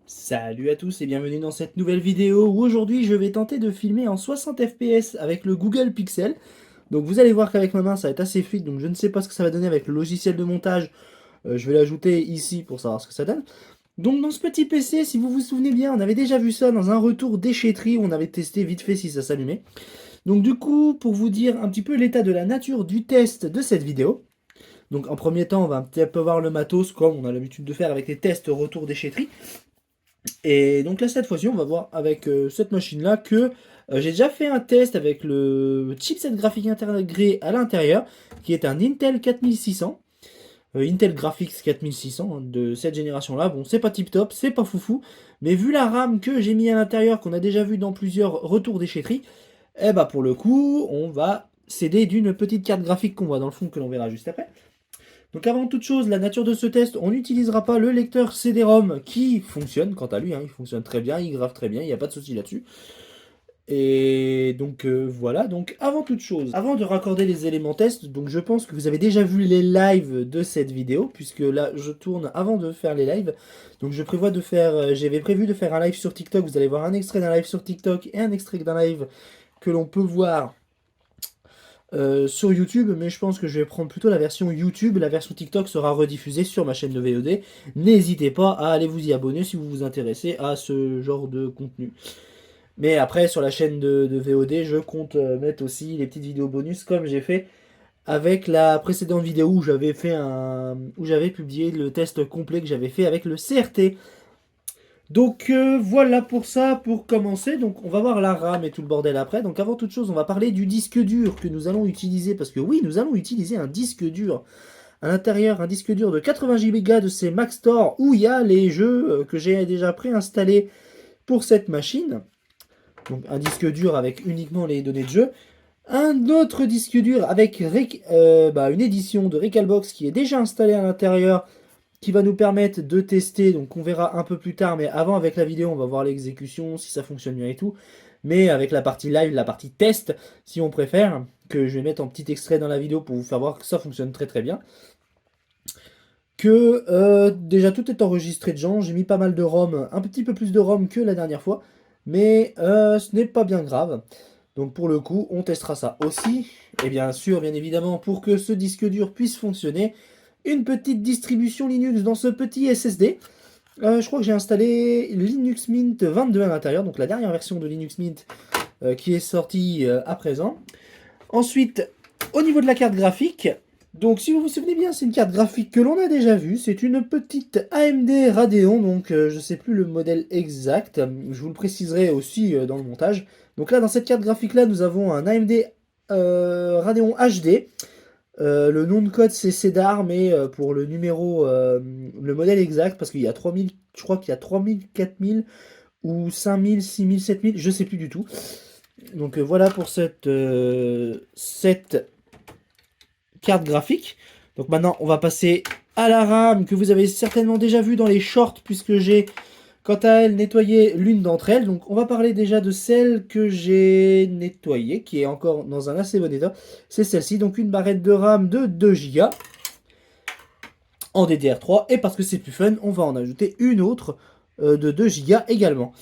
Salut à tous et bienvenue dans cette nouvelle vidéo où aujourd'hui je vais tenter de filmer en 60 fps avec le Google Pixel. Donc vous allez voir qu'avec ma main ça va être assez fluide, donc je ne sais pas ce que ça va donner avec le logiciel de montage. Je vais l'ajouter ici pour savoir ce que ça donne. Donc dans ce petit PC, si vous vous souvenez bien, on avait déjà vu ça dans un retour déchetterie où on avait testé vite fait si ça s'allumait. Donc du coup, pour vous dire un petit peu l'état de la nature du test de cette vidéo. Donc en premier temps, on va un petit peu voir le matos comme on a l'habitude de faire avec les tests retour déchetterie. Et donc là, cette fois-ci, on va voir avec cette machine-là que j'ai déjà fait un test avec le chipset graphique intégré à l'intérieur, qui est un Intel 4600, Intel Graphics 4600 hein, de cette génération-là. Bon, c'est pas tip-top, c'est pas foufou, mais vu la RAM que j'ai mis à l'intérieur, qu'on a déjà vu dans plusieurs retours déchetterie, eh bah pour le coup, on va s'aider d'une petite carte graphique qu'on voit dans le fond, que l'on verra juste après. Donc avant toute chose, la nature de ce test, on n'utilisera pas le lecteur CD-ROM qui fonctionne, quant à lui, hein, il fonctionne très bien, il grave très bien, il n'y a pas de souci là-dessus. Et donc voilà, donc avant toute chose, avant de raccorder les éléments test, donc je pense que vous avez déjà vu les lives de cette vidéo, puisque là je tourne avant de faire les lives. Donc je prévois de faire, j'avais prévu de faire un live sur TikTok, vous allez voir un extrait d'un live sur TikTok et un extrait d'un live que l'on peut voir sur YouTube, mais je pense que je vais prendre plutôt la version YouTube. La version TikTok sera rediffusée sur ma chaîne de VOD. N'hésitez pas à aller vous y abonner si vous vous intéressez à ce genre de contenu. Mais après, sur la chaîne de VOD, je compte mettre aussi les petites vidéos bonus comme j'ai fait avec la précédente vidéo où j'avais publié le test complet que j'avais fait avec le CRT. Donc voilà pour ça, pour commencer. Donc on va voir la RAM et tout le bordel après. Donc avant toute chose, on va parler du disque dur que nous allons utiliser. Parce que oui, nous allons utiliser un disque dur. À l'intérieur, un disque dur de 80 Go de ces Mac Store où il y a les jeux que j'ai déjà préinstallés pour cette machine. Donc un disque dur avec uniquement les données de jeu. Un autre disque dur avec une édition de Recalbox qui est déjà installée à l'intérieur qui va nous permettre de tester, donc on verra un peu plus tard, mais avant avec la vidéo on va voir l'exécution, si ça fonctionne bien et tout, mais avec la partie live, la partie test, si on préfère, que je vais mettre en petit extrait dans la vidéo pour vous faire voir que ça fonctionne très très bien, que déjà tout est enregistré de gens, j'ai mis pas mal de ROM, un petit peu plus de ROM que la dernière fois, mais ce n'est pas bien grave, donc pour le coup on testera ça aussi, et bien sûr, bien évidemment, pour que ce disque dur puisse fonctionner, une petite distribution Linux dans ce petit SSD. Je crois que j'ai installé Linux Mint 22 à l'intérieur, donc la dernière version de Linux Mint qui est sortie à présent. Ensuite, au niveau de la carte graphique, donc si vous vous souvenez bien, c'est une carte graphique que l'on a déjà vue. C'est une petite AMD Radeon, donc je ne sais plus le modèle exact. Je vous le préciserai aussi dans le montage. Donc là, dans cette carte graphique-là, nous avons un AMD Radeon HD. Le nom de code c'est CEDAR, mais pour le numéro, le modèle exact, parce qu'il y a 3000, je crois qu'il y a 3000, 4000 ou 5000, 6000, 7000, je sais plus du tout. Donc voilà pour cette carte graphique. Donc maintenant on va passer à la RAM que vous avez certainement déjà vu dans les shorts, puisque j'ai quant à elle nettoyé l'une d'entre elles. Donc on va parler déjà de celle que j'ai nettoyée, qui est encore dans un assez bon état. C'est celle-ci, donc une barrette de RAM de 2 Go en DDR3, et parce que c'est plus fun, on va en ajouter une autre de 2 Go également.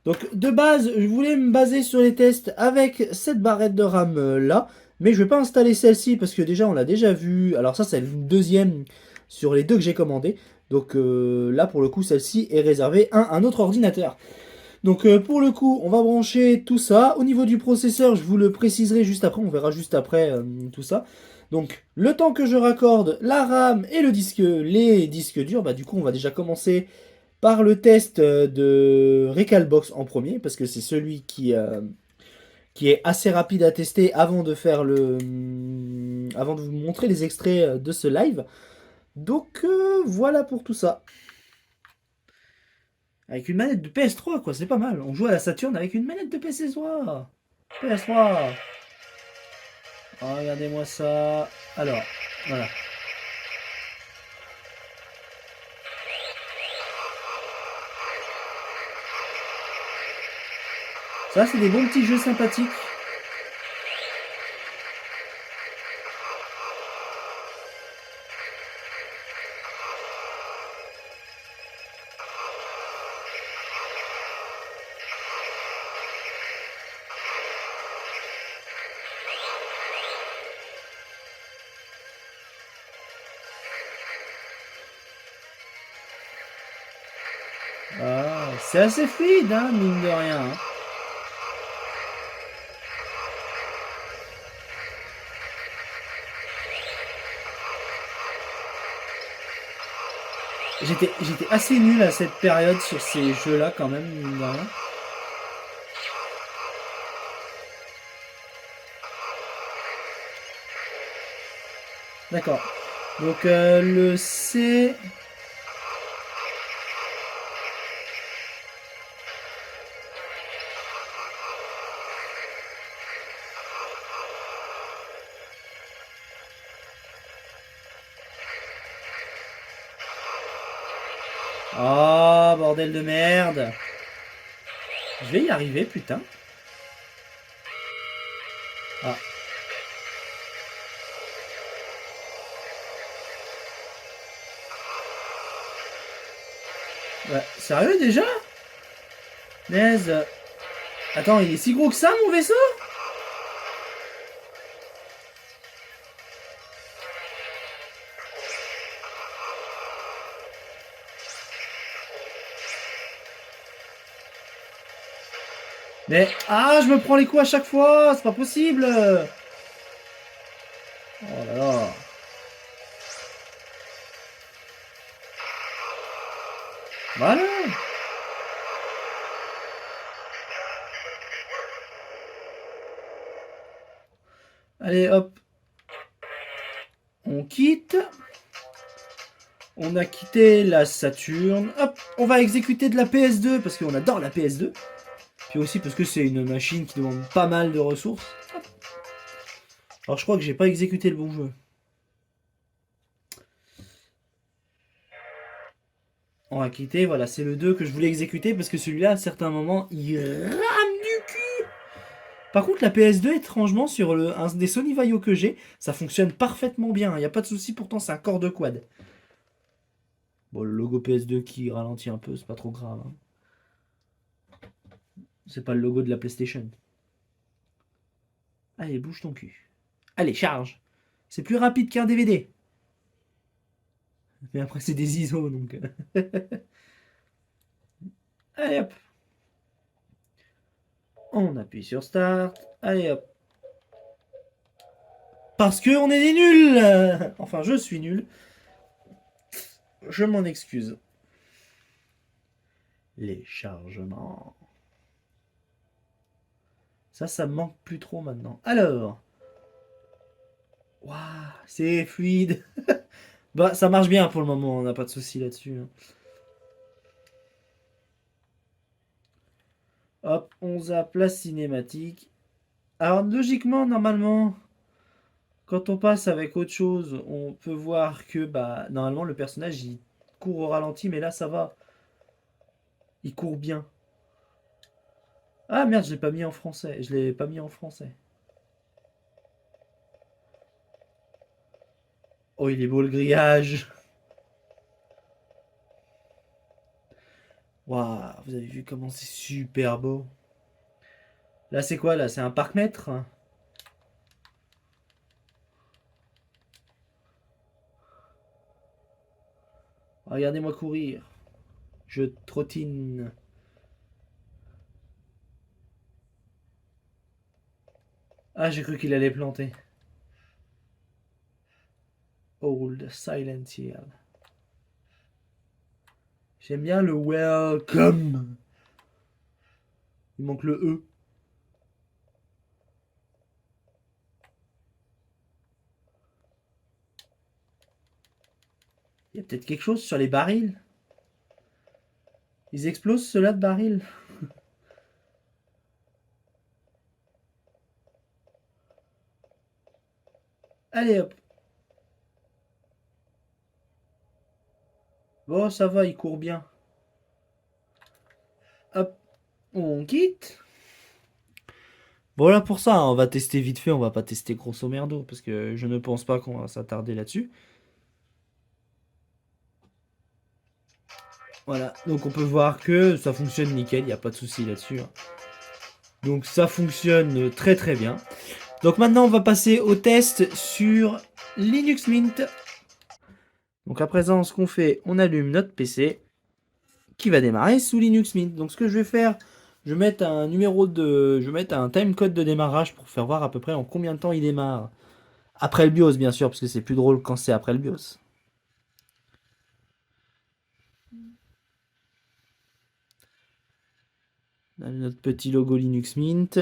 Donc de base, je voulais me baser sur les tests avec cette barrette de RAM là, mais je vais pas installer celle-ci parce que déjà on l'a déjà vu. Alors ça c'est une deuxième sur les deux que j'ai commandé. Donc là pour le coup celle-ci est réservée à un autre ordinateur. Donc pour le coup on va brancher tout ça. Au niveau du processeur je vous le préciserai juste après, on verra juste après tout ça. Donc le temps que je raccorde la RAM et les disques durs, bah du coup on va déjà commencer par le test de Recalbox en premier, parce que c'est celui qui est assez rapide à tester avant de faire avant de vous montrer les extraits de ce live. Donc voilà pour tout ça. Avec une manette de PS3, quoi, c'est pas mal. On joue à la Saturn avec une manette de PS3. PS3. Oh, regardez-moi ça. Alors, voilà. Ça, c'est des bons petits jeux sympathiques. C'est assez fluide, hein, mine de rien. Hein. J'étais assez nul à cette période sur ces jeux-là quand même, mine de rien. D'accord. Donc le C... Oh, bordel de merde. Je vais y arriver, putain. Ah. Ouais, sérieux déjà? Naise. Attends, il est si gros que ça, mon vaisseau? Mais... Ah, je me prends les coups à chaque fois. C'est pas possible. Oh là là. Voilà. Allez, hop. On quitte. On a quitté la Saturne. Hop, on va exécuter de la PS2 parce qu'on adore la PS2. Puis aussi parce que c'est une machine qui demande pas mal de ressources. Hop. Alors je crois que j'ai pas exécuté le bon jeu. On va quitter, voilà, c'est le 2 que je voulais exécuter parce que celui-là, à certains moments, il rame du cul. Par contre, la PS2, étrangement, sur un des Sony Vaio que j'ai, ça fonctionne parfaitement bien. Il n'y a pas de souci, pourtant, c'est un corps de quad. Bon, le logo PS2 qui ralentit un peu, c'est pas trop grave. Hein. C'est pas le logo de la PlayStation. Allez, bouge ton cul. Allez, charge. C'est plus rapide qu'un DVD. Mais après, c'est des ISO, donc... Allez, hop. On appuie sur Start. Allez, hop. Parce que on est des nuls. Enfin, je suis nul. Je m'en excuse. Les chargements. Ça me manque plus trop maintenant. Alors. Waouh, c'est fluide. Bah, ça marche bien pour le moment, on n'a pas de souci là-dessus. Hein. Hop, on zappe la cinématique. Alors, logiquement, normalement, quand on passe avec autre chose, on peut voir que, bah, normalement, le personnage, il court au ralenti, mais là, ça va. Il court bien. Ah merde, je l'ai pas mis en français. Je l'ai pas mis en français. Oh, il est beau le grillage. Waouh, vous avez vu comment c'est super beau. Là, c'est quoi, là? C'est un parc-mètre? Regardez-moi courir. Je trottine. Ah, j'ai cru qu'il allait planter. Old Silent Hill. J'aime bien le welcome. Il manque le E. Il y a peut-être quelque chose sur les barils. Ils explosent ceux-là de barils. Allez hop. Bon, ça va, il court bien. Hop, on quitte. Voilà pour ça, hein, on va tester vite fait, on va pas tester grosso merdo, parce que je ne pense pas qu'on va s'attarder là-dessus. Voilà, donc on peut voir que ça fonctionne nickel, il n'y a pas de souci là-dessus. Hein. Donc ça fonctionne très très bien. Donc maintenant on va passer au test sur Linux Mint. Donc à présent ce qu'on fait, on allume notre PC. qui va démarrer sous Linux Mint. Donc ce que je vais faire, je vais mettre je vais mettre un timecode de démarrage pour faire voir à peu près en combien de temps il démarre. Après le BIOS bien sûr, parce que c'est plus drôle quand c'est après le BIOS. On a notre petit logo Linux Mint.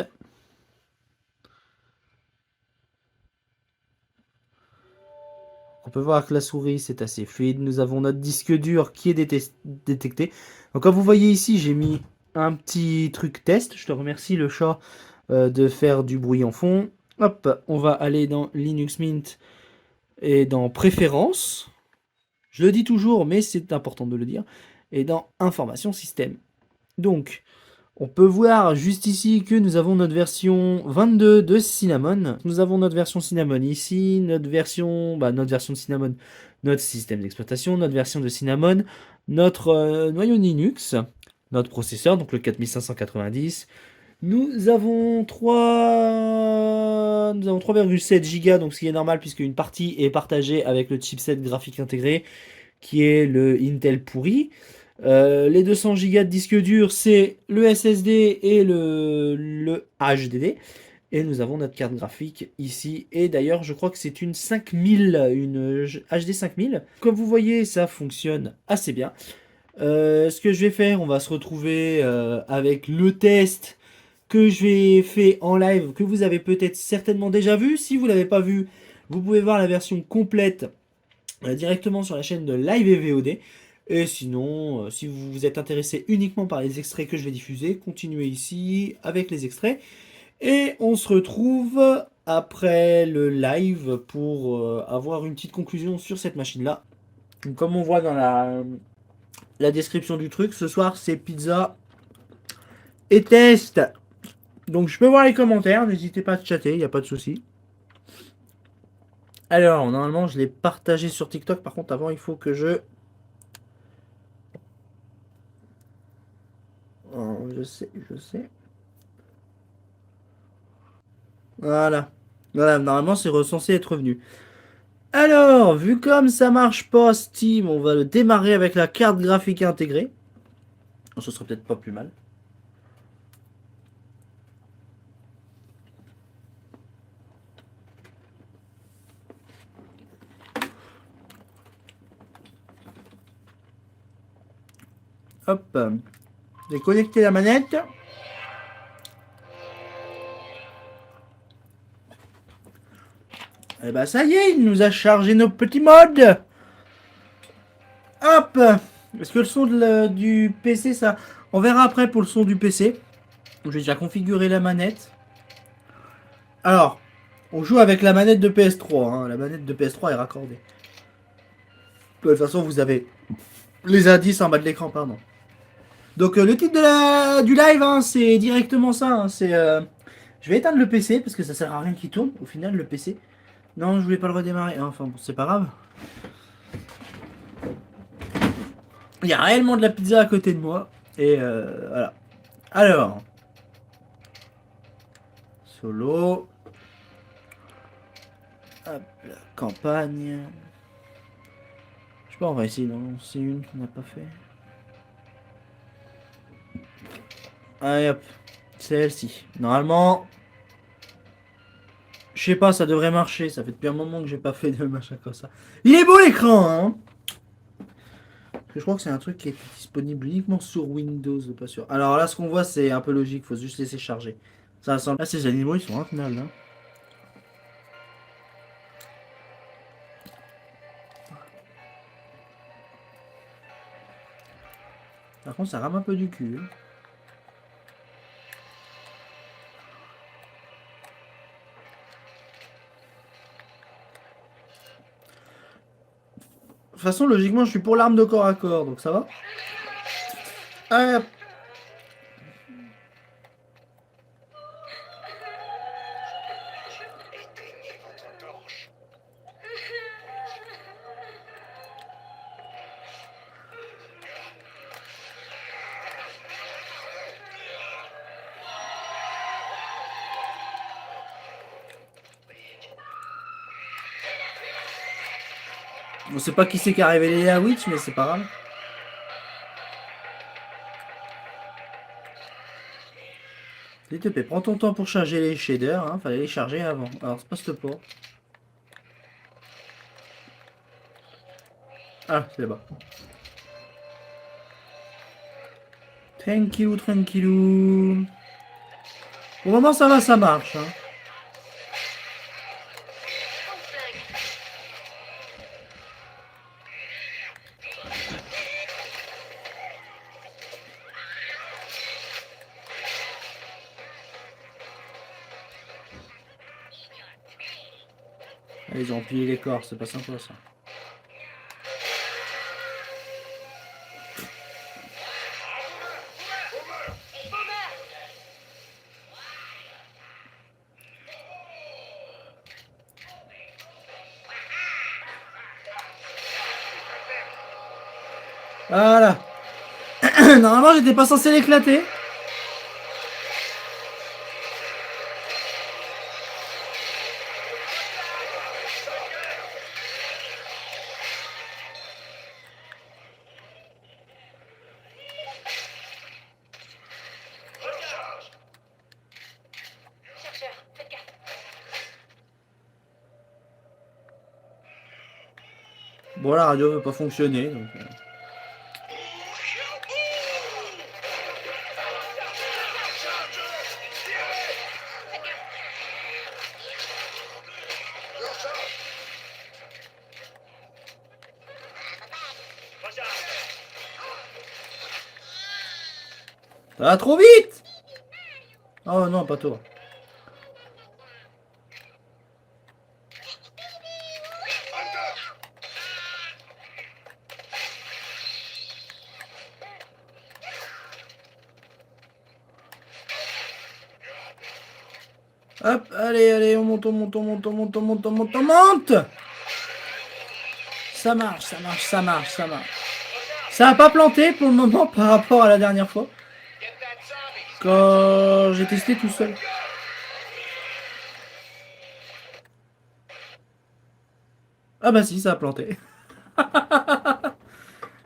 On peut voir que la souris c'est assez fluide. Nous avons notre disque dur qui est détecté. Donc comme vous voyez ici, j'ai mis un petit truc test. Je te remercie le chat de faire du bruit en fond. Hop, on va aller dans Linux Mint et dans Préférences. Je le dis toujours, mais c'est important de le dire. Et dans Information Système. Donc, on peut voir juste ici que nous avons notre version 22 de Cinnamon. Nous avons notre version Cinnamon ici, notre version de Cinnamon, notre système d'exploitation, notre version de Cinnamon, notre noyau Linux, notre processeur, donc le 4590. Nous avons 3,7 Go, donc ce qui est normal puisque une partie est partagée avec le chipset graphique intégré, qui est le Intel pourri. Les 200 Go de disque dur, c'est le SSD et le HDD. Et nous avons notre carte graphique ici. Et d'ailleurs, je crois que c'est une 5000, une HD 5000. Comme vous voyez, ça fonctionne assez bien. Ce que je vais faire, on va se retrouver avec le test que j'ai fait en live, que vous avez peut-être certainement déjà vu. Si vous ne l'avez pas vu, vous pouvez voir la version complète directement sur la chaîne de Live et VOD. Et sinon, si vous vous êtes intéressé uniquement par les extraits que je vais diffuser, continuez ici avec les extraits. Et on se retrouve après le live pour avoir une petite conclusion sur cette machine-là. Comme on voit dans la description du truc, ce soir c'est pizza et test. Donc je peux voir les commentaires, n'hésitez pas à chatter, il n'y a pas de souci. Alors, normalement je l'ai partagé sur TikTok, par contre avant il faut que je... Oh, je sais. Voilà. Voilà, normalement c'est censé être revenu. Alors, vu comme ça marche pas Steam, on va le démarrer avec la carte graphique intégrée. Ce serait peut-être pas plus mal. Hop. J'ai connecté la manette. Et bah ça y est, il nous a chargé nos petits mods. Hop. Est-ce que le son du PC, ça... On verra après pour le son du PC. J'ai déjà configuré la manette. Alors, on joue avec la manette de PS3. Hein. La manette de PS3 est raccordée. De toute façon, vous avez les indices en bas de l'écran, pardon. Donc le titre du live, hein, c'est directement ça. Hein, c'est, je vais éteindre le PC parce que ça sert à rien qu'il tourne. Au final, le PC. Non, je voulais pas le redémarrer. Enfin, bon, c'est pas grave. Il y a réellement de la pizza à côté de moi. Et voilà. Alors. Solo. Hop là, campagne. Je sais pas, on va essayer d'en lancer une qu'on n'a pas fait. Allez hop. C'est celle-ci. Normalement. Je sais pas, ça devrait marcher. Ça fait depuis un moment que j'ai pas fait de machin comme ça. Il est beau l'écran, hein. Je crois que c'est un truc qui est disponible uniquement sur Windows, pas sûr. Alors là, ce qu'on voit, c'est un peu logique. Faut juste laisser charger. Ça ressemble. Là, ces animaux, ils sont intenables, hein. Par contre, ça rame un peu du cul. Hein. De toute façon, logiquement, je suis pour l'arme de corps à corps, donc ça va. Hop. On sait pas qui c'est qui a révélé la Witch, mais c'est pas grave. S'il te plaît, prends ton temps pour charger les shaders, hein. Fallait les charger avant. Alors, c'est passe pas. Ah, c'est là-bas. Tranquillou, tranquillou. Au moment, ça va, ça marche. Hein. Ah, ils ont empilé les corps, c'est pas sympa ça. Voilà. Normalement, j'étais pas censé l'éclater. Bon, la radio veut pas fonctionner, donc... Ça va trop vite! Oh non, pas toi. Hop, allez, allez, on monte, on monte, on monte, on monte, on monte, on monte, on monte! Ça marche, ça marche, ça marche, ça marche. Ça a pas planté pour le moment par rapport à la dernière fois. Quand j'ai testé tout seul. Ah bah si, ça a planté.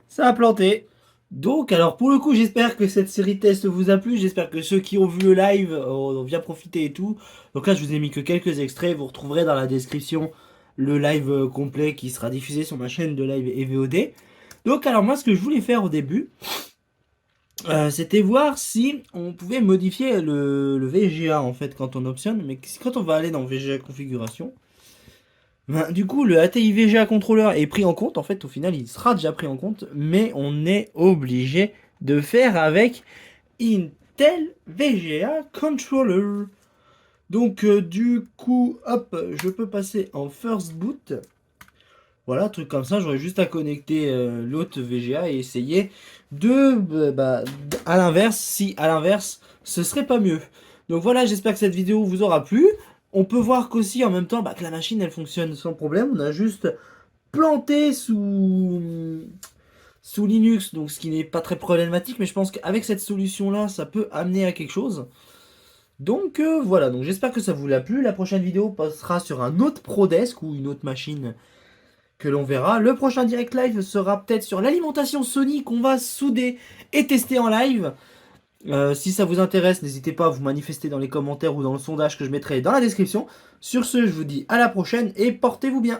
Ça a planté. Donc, alors pour le coup, j'espère que cette série test vous a plu. J'espère que ceux qui ont vu le live ont bien profité et tout. Donc là, je vous ai mis que quelques extraits. Vous retrouverez dans la description le live complet qui sera diffusé sur ma chaîne de live et VOD. Donc, alors moi, ce que je voulais faire au début, c'était voir si on pouvait modifier le VGA en fait quand on optionne. Mais quand on va aller dans VGA configuration, ben, du coup, le ATI VGA controller est pris en compte. En fait, au final, il sera déjà pris en compte. Mais on est obligé de faire avec Intel VGA Controller. Donc, du coup, hop, je peux passer en First Boot. Voilà, truc comme ça. J'aurais juste à connecter l'autre VGA et essayer à l'inverse, si à l'inverse, ce serait pas mieux. Donc voilà, j'espère que cette vidéo vous aura plu. On peut voir qu'aussi en même temps que la machine elle fonctionne sans problème. On a juste planté sous Linux, donc ce qui n'est pas très problématique, mais je pense qu'avec cette solution là, ça peut amener à quelque chose. Donc voilà, donc j'espère que ça vous a plu. La prochaine vidéo passera sur un autre ProDesk ou une autre machine que l'on verra. Le prochain direct live sera peut-être sur l'alimentation Sony qu'on va souder et tester en live. Si ça vous intéresse, n'hésitez pas à vous manifester dans les commentaires ou dans le sondage que je mettrai dans la description. Sur ce, je vous dis à la prochaine et portez-vous bien.